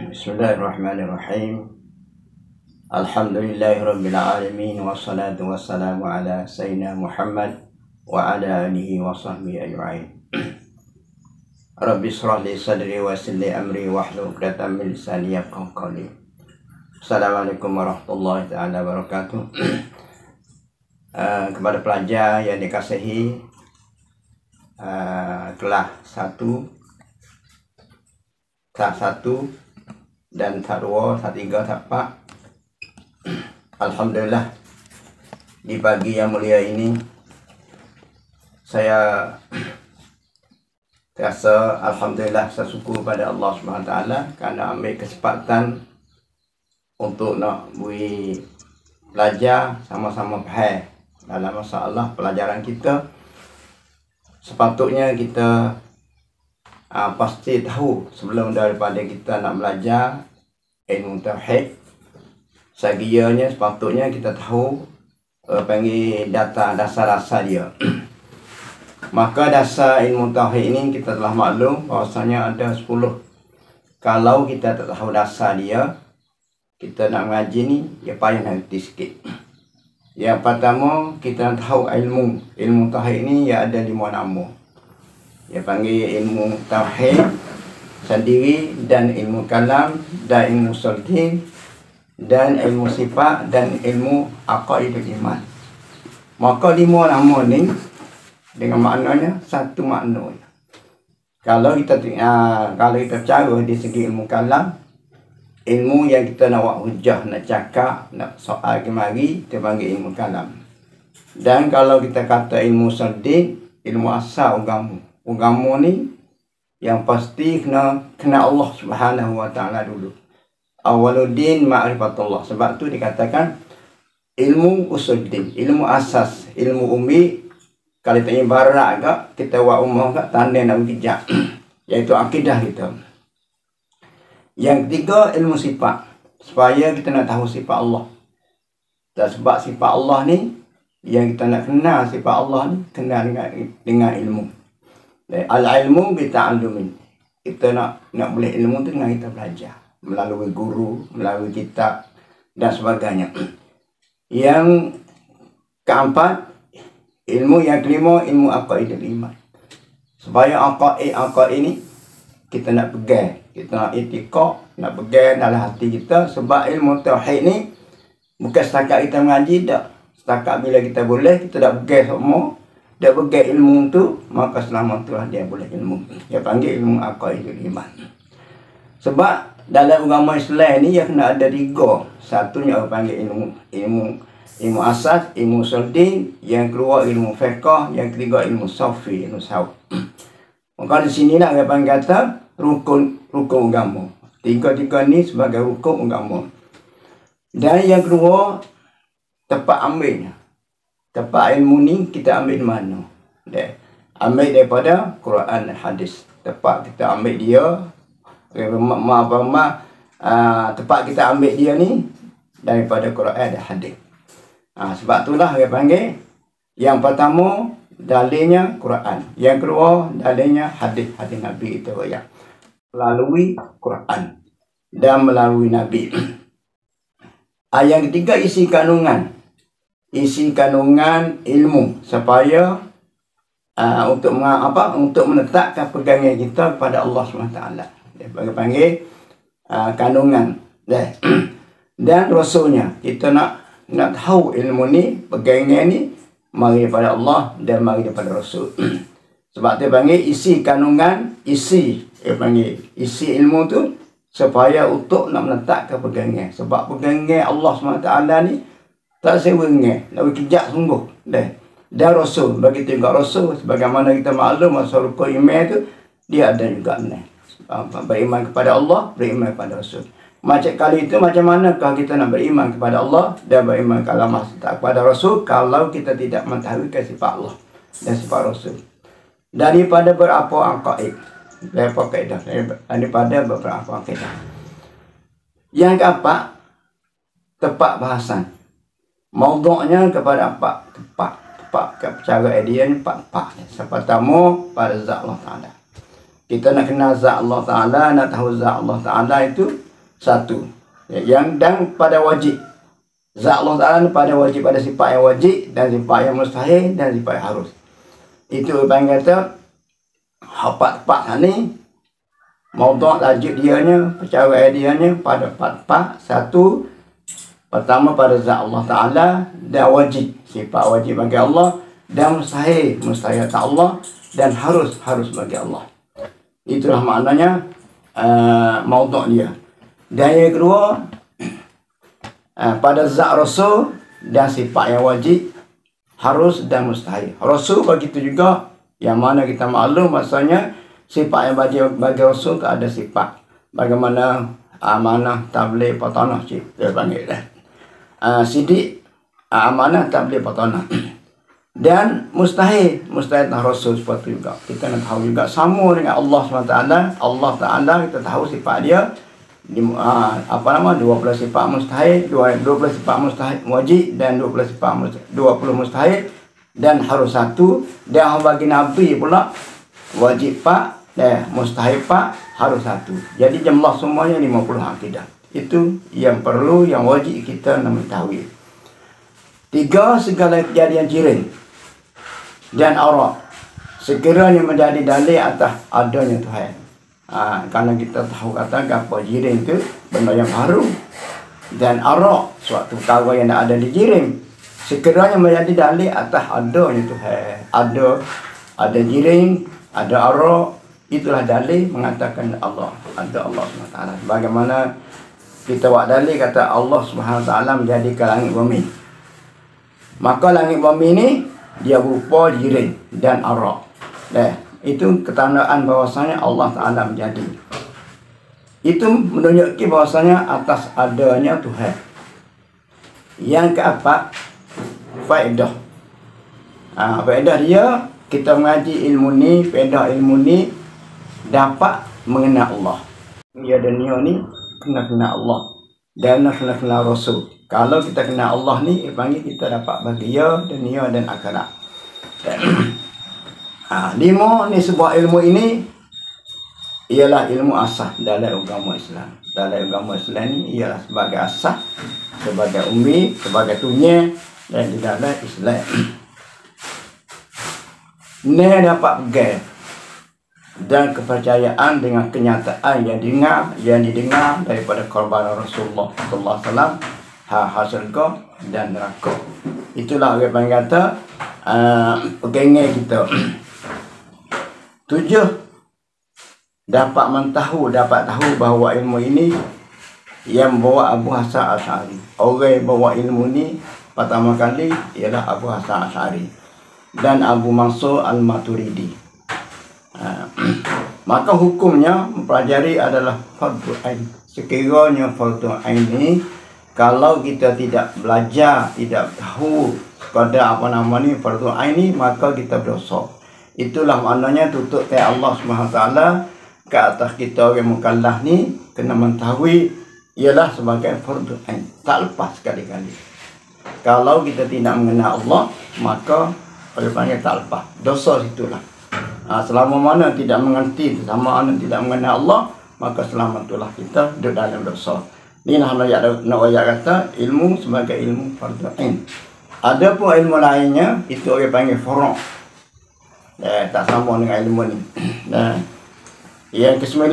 Bismillahirrahmanirrahim. Alhamdulillahirabbil alamin wassalatu wassalamu ala sayyidina Muhammad wa ala alihi wa sahbihi ajma'in. Rabbi shrah li sadri wa yassir li amri wahlul 'uqdatam min lisani yafqahu qawli. Assalamualaikum warahmatullahi taala wabarakatuh. Kepada pelajar yang dikasihi kelas 1 dan tahap 2, tahap 3, tahap 4. Alhamdulillah, di pagi yang mulia ini saya terasa alhamdulillah saya syukur pada Allah SWT kerana ambil kesempatan untuk nak belajar sama-sama faham dalam masalah pelajaran kita. Sepatutnya kita pasti tahu sebelum daripada kita nak belajar ilmu tauhid, segianya sepatutnya kita tahu panggil dasar-dasar dia. Maka dasar ilmu tauhid ini kita telah maklum bahwasanya ada 10. Kalau kita tak tahu dasar dia, kita nak mengaji ni ya payah nak reti sikit. Yang pertama, kita nak tahu ilmu tauhid ini ya ada 5 nama. Dia panggil ilmu tauhid sendiri, dan ilmu kalam, dan ilmu sultan, dan ilmu sifat, dan ilmu aqaidul iman. Maka 5 nama ni dengan maknanya satu makna. Kalau kita cara di segi ilmu kalam, ilmu yang kita nak buat hujah, nak cakap, nak soal kemari, kita panggil ilmu kalam. Dan kalau kita kata ilmu sultan, ilmu asal agama ni yang pasti kena Allah Subhanahu wa taala dulu. Awaluddin ma'rifatullah. Sebab tu dikatakan ilmu usuluddin, ilmu asas, ilmu ummi. Kalau tanya barat agak kita buat umur agak tanda nak bijak, iaitu akidah kita. Yang ketiga, ilmu sifat, supaya kita nak tahu sifat Allah. Dan sebab sifat Allah ni, yang kita nak kenal sifat Allah ni, kenal dengan ilmu. Al-ilmu bita'allumin. Kita nak boleh ilmu tu dengan kita belajar melalui guru, melalui kitab dan sebagainya. Yang keempat, ilmu yang kelima, ilmu aqaidul iman. Supaya aqaid ini kita nak pegang, kita nak i'tiqad, nak pegang dalam hati kita. Sebab ilmu tauhid ni bukan setakat kita mengaji dak. Setakat bila kita boleh, kita dah pegang semua. Dia pegang ilmu tu, maka selama itulah dia boleh ilmu. Dia panggil ilmu aqaidul iman. Sebab dalam agama Islam ni dia kena ada 3. Satunya panggil ilmu asas, ilmu sultan, yang kedua ilmu fiqh, yang ketiga ilmu sufi, ilmu tasawuf. Maka di sini nak dia panggil kata rukun agama. 3 ni sebagai rukun agama. Dan yang kedua, tempat ambilnya. Tempat ilmu ni kita ambil di mana? Ambil daripada Quran dan hadis. Tempat kita ambil dia, tempat kita ambil dia ni daripada Quran dan hadis. Sebab itulah dia panggil yang pertama dalilnya Quran, yang kedua dalilnya hadis Nabi itu ya. Melalui Quran dan melalui Nabi. Yang ketiga, isi kandungan ilmu supaya untuk menetapkan pegangan kita kepada Allah SWT. Dia panggil kandungan. Dan rasulnya, kita nak tahu ilmu ni, pegangan ni mari daripada Allah dan mari daripada Rasul. Sebab dia panggil isi kandungan, dia panggil isi ilmu tu supaya untuk nak menetapkan pegangan. Sebab pegangan Allah SWT ni tak sewengan, nak kejap sungguh. Dan Rasul, bagi juga Rasul, sebagaimana kita maklum masalah rukun iman tu, dia ada juga ni. Beriman kepada Allah, beriman kepada Rasul. Macam kali itu, macam manakah kita nak beriman kepada Allah dan beriman kepada Rasul kalau kita tidak mengetahui sifat Allah dan sifat Rasul. Daripada berapa aqaid, daripada beberapa akidah. Yang keempat, tepat bahasan. Maudhu'nya kepada apa? Tepat cara idea ni empat. Yang pertama, pada zat Allah Ta'ala. Kita nak kenal zat Allah Ta'ala, nak tahu zat Allah Ta'ala itu satu. Yang dan pada wajib. Zat Allah Ta'ala pada wajib, pada sifat yang wajib dan sifat yang mustahil dan sifat yang harus. Itu panggil kata tepat ni maudhu' tajuk dianya, percara dianya pada empat. Satu, pertama pada zat Allah Ta'ala dan wajib, sifat wajib bagi Allah, dan mustahil tak Allah, dan harus bagi Allah. Itulah maknanya maudhu' dia. Dan yang kedua, pada zat Rasul dan sifat yang wajib, harus dan mustahil. Rasul begitu juga, yang mana kita maklum maksudnya sifat yang bagi Rasul itu ada sifat. Bagaimana amanah, tabligh, patanah, dia panggil dah. Sidik, amanah, tabligh, patanah. Dan mustahil tak Rasul seperti juga. Kita nak tahu juga sama dengan Allah SWT. Allah Ta'ala kita tahu sifat dia. 20 sifat mustahil, 20 sifat mustahil wajib, dan 20 mustahil dan harus satu. Dan bagi Nabi pula wajib mustahil harus satu. Jadi jumlah semuanya 50 akidah. Itu yang perlu, yang wajib kita nak mengetahui. 3, segala kejadian jirin dan aurat sekiranya menjadi dalil atas adanya Tuhan. Karena kita tahu kata apa jirim itu benda yang baru, dan arak suatu perkara yang ada di jirim sekiranya menjadi dalil atas adanya Tuhan. Ada jirim, ada arak, itulah dalil mengatakan Allah, ada Allah SWT. Bagaimana kita buat dalil kata Allah SWT menjadikan langit bumi, maka langit bumi ini dia berupa jirim dan arak. Itu ketandaan bahwasanya Allah Ta'ala menjadi. Itu menunjukkan bahwasanya atas adanya Tuhan. Yang keempat, faedah. Faedah dia, kita mengaji ilmu ni, faedah ilmu ni dapat mengenal Allah. Ya dunia ni kena Allah dan kena Rasul. Kalau kita kenal Allah ni, panggil kita dapat bahagia dunia dan akhirat. 5 ni sebuah ilmu ini ialah ilmu asas dalam agama Islam. Dalam agama Islam ni ialah sebagai asas, sebagai umbi, sebagai tunya, dan di dalam Islam. Ni dapat pegang dan kepercayaan dengan kenyataan yang didengar daripada korban Rasulullah sallallahu alaihi wasallam, surga dan neraka. Itulah orang panggil kata pegangan kita. 7, dapat tahu bahawa ilmu ini yang bawa Abu Hasan Asy'ari. Orang yang bawa ilmu ini pertama kali ialah Abu Hasan Asy'ari dan Abu Mansur Al-Maturidi. Maka hukumnya mempelajari adalah fardu ain. Sekiranya fardu ain ini kalau kita tidak belajar, tidak tahu pada ni fardu ain ni, maka kita berdosa. Itulah maknanya tutup Allah SWT ke atas kita orang mukallaf ni kena mengetahui ialah sebagai fardu ain. Tak lepas sekali-kali. Kalau kita tidak mengenal Allah, maka oleh panggil tak lepas. Dosa situlah. Selama mana tidak mengerti, sama mana tidak mengenal Allah, maka selama itulah kita duduk dalam dosa. Ini nak ayat kata ilmu sebagai ilmu fardu ain. Ada pun ilmu lainnya, itu orang panggil furu'. Tak sama dengan ilmu ni. Yang ke-9,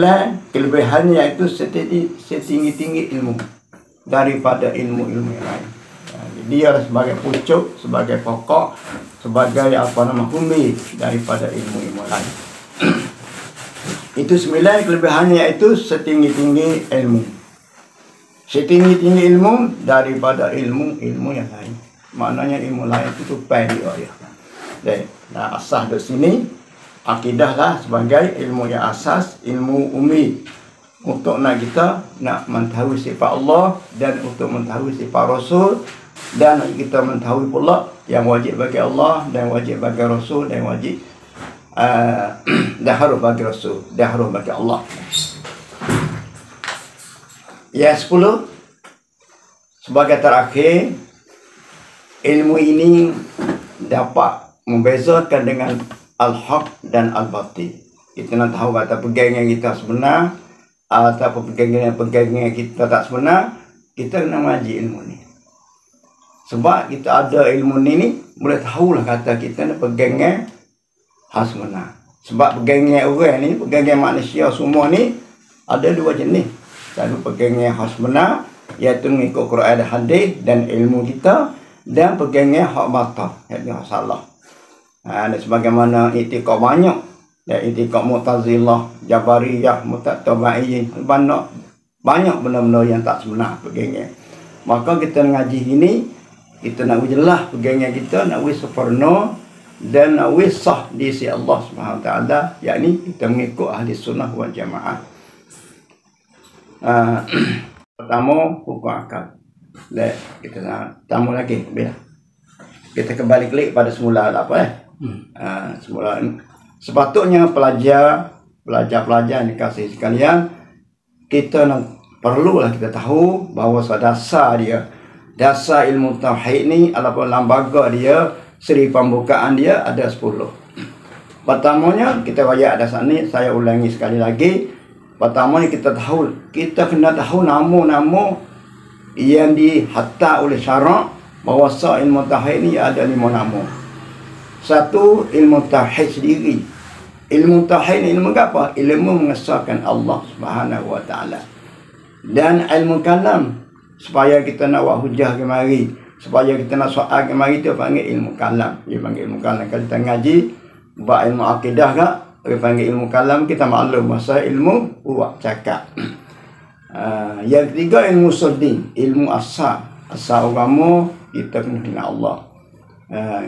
kelebihannya iaitu setinggi-tinggi ilmu daripada ilmu-ilmu yang lain. Dia sebagai pucuk, sebagai pokok, sebagai humbi daripada ilmu-ilmu lain. Itu 9 kelebihannya, iaitu setinggi-tinggi ilmu. Setinggi-tinggi ilmu daripada ilmu-ilmu yang lain. Maknanya ilmu lain itu tupai dia. Nah, asas di sini akidah lah sebagai ilmu yang asas, ilmu ummi untuk kita nak mengetahui sifat Allah dan untuk mengetahui sifat Rasul, dan kita mengetahui pula yang wajib bagi Allah dan wajib bagi Rasul dan wajib dan harus bagi Rasul dan harus bagi Allah. Yang 10 sebagai terakhir, ilmu ini dapat membezakan dengan al-haq dan al-batil. Kita nak tahu kata pegangan kita sebenar ataupun pegangan kita tak sebenar, kita kena ngaji ilmu ni. Sebab kita ada ilmu ni boleh tahulah kata kita nak pegangan hal sebenar. Sebab pegangan orang ni, pegangan manusia semua ni ada dua jenis. Satu pegangan hal sebenar, iaitu mengikut Quran dan hadis dan ilmu kita, dan pegangan hak batal, iaitu hak salah. Dan sebagaimana i'tiqad banyak, dan i'tiqad Mu'tazilah, Jabariyah, Mu'tazilah, banyak benda-benda yang tak sebenar pegangan. Maka kita ngaji ini, kita nak jelas pegangan kita, nak sempurna dan nak sah di sisi Allah Subhanahu Wa Taala, yakni kita mengikut ahli sunnah wal jamaah. Pertama, hukum akal. Kita tambah lagi, bila kita kembali klik pada semula apa semula sepatutnya pelajar yang dikasih sekalian, kita perlulah kita tahu bahawa dasar ilmu tauhid ni ataupun lembaga dia, seri pembukaan dia ada 10. Pertamanya kita baca dasar ni, saya ulangi sekali lagi. Pertamanya kita kena tahu nama-nama yang dihatta oleh syarak bahawa ilmu tauhid ni ada 5 nama. Satu, ilmu tauhid sendiri. Ilmu tauhid ni ilmu apa? Ilmu mengesahkan Allah Subhanahu Wa Taala. Dan ilmu kalam, supaya kita nak buat hujah kemari, supaya kita nak soal kemari, tu panggil ilmu kalam. Dia panggil ilmu kalam. Kalau kita ngaji buat ilmu akidah kak, dia panggil ilmu kalam. Kita maklum masa ilmu buat cakap. Yang ketiga, ilmu usuldin, ilmu asal agama. Kita kena kenal Allah.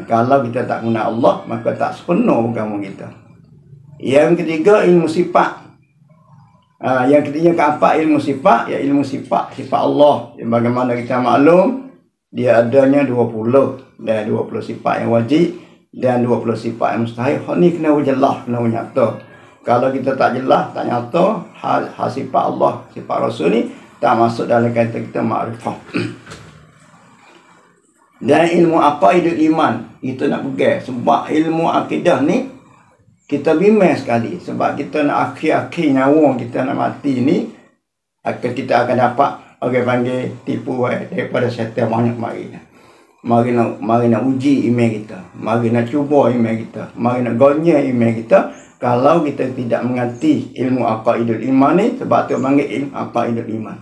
Kalau kita tak kenal Allah, maka tak sepenuh agama kita. Yang ketiga, ilmu sifat. Yang ketiga, keempat, ilmu sifat, ya ilmu sifat Allah. Yang bagaimana kita maklum, dia adanya 20 dan 20 sifat yang wajib dan 20 sifat yang mustahil. Ni kena jelas, kena nyata. Kalau kita tak jelas, tak nyata, hal sifat Allah, sifat Rasul ni tak masuk dalam kata kita makrifah. Dan ilmu apa hidup iman, kita nak pegang. Sebab ilmu akidah ni kita bimbang sekali. Sebab kita nak akhir-akhir nyawa kita nak mati ni, kita akan dapat orang panggil tipu daripada syaitan banyak mari. Mari nak uji iman kita. Mari nak cuba iman kita. Mari nak gonya iman kita. Kalau kita tidak mengerti ilmu aqaidul iman ni, sebab tu panggil ilmu aqaidul iman.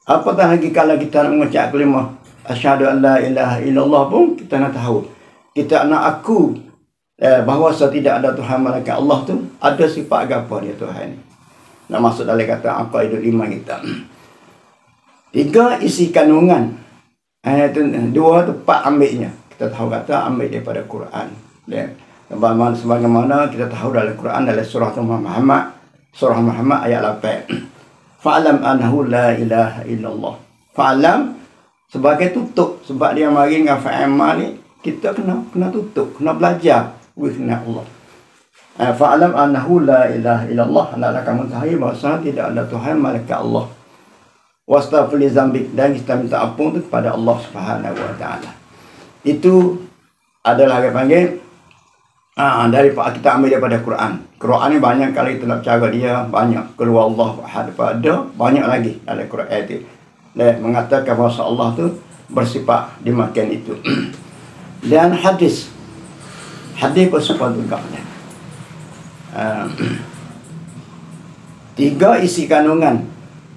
Apatah lagi kalau kita nak mengucap kalimah asyhadu an la ilaha illallah pun kita nak tahu. Kita nak aku bahawa tidak ada Tuhan melainkan Allah tu, ada sifat apa dia Tuhan ni. Nak masuk dalam kata aqaidul iman kita. 3, isi kandungan. Dua tempat ambilnya. Kita tahu kata ambil daripada Quran. Sebagaimana kita tahu dalam Quran, dalam surah Muhammad ayat 8. Fa'lam annahu la ilaha illallah. Fa'lam sebagai tutup, sebab dia mari dengan fa'amal ni, kita kena tutup, kena belajar dengan Allah. Fa'lam annahu la ilaha illallah, hendaklah kamu tahu bahawa tidak ada Tuhan melainkan Allah. Wastaghfir li dzambik, dan kita minta ampun tu kepada Allah Subhanahu Wa Taala. Itu adalah dia panggil daripada kita ambil daripada Quran. Quran ni banyak kali kita nak cara dia, banyak keluar Allah ahad, ada banyak lagi dalam Quran itu. Mengatakan bahawa Allah tu bersifat dimakan itu. Dan hadis bersifat juga. 3, isi kandungan,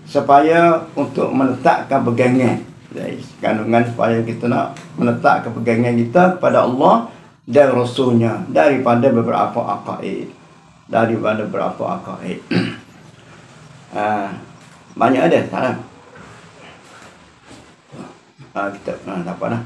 supaya untuk meletakkan pegangan. Kandungan supaya kita nak meletakkan pegangan kita kepada Allah dan Rasulnya daripada beberapa aqaid. Banyak ada salam. Kita dapat dah.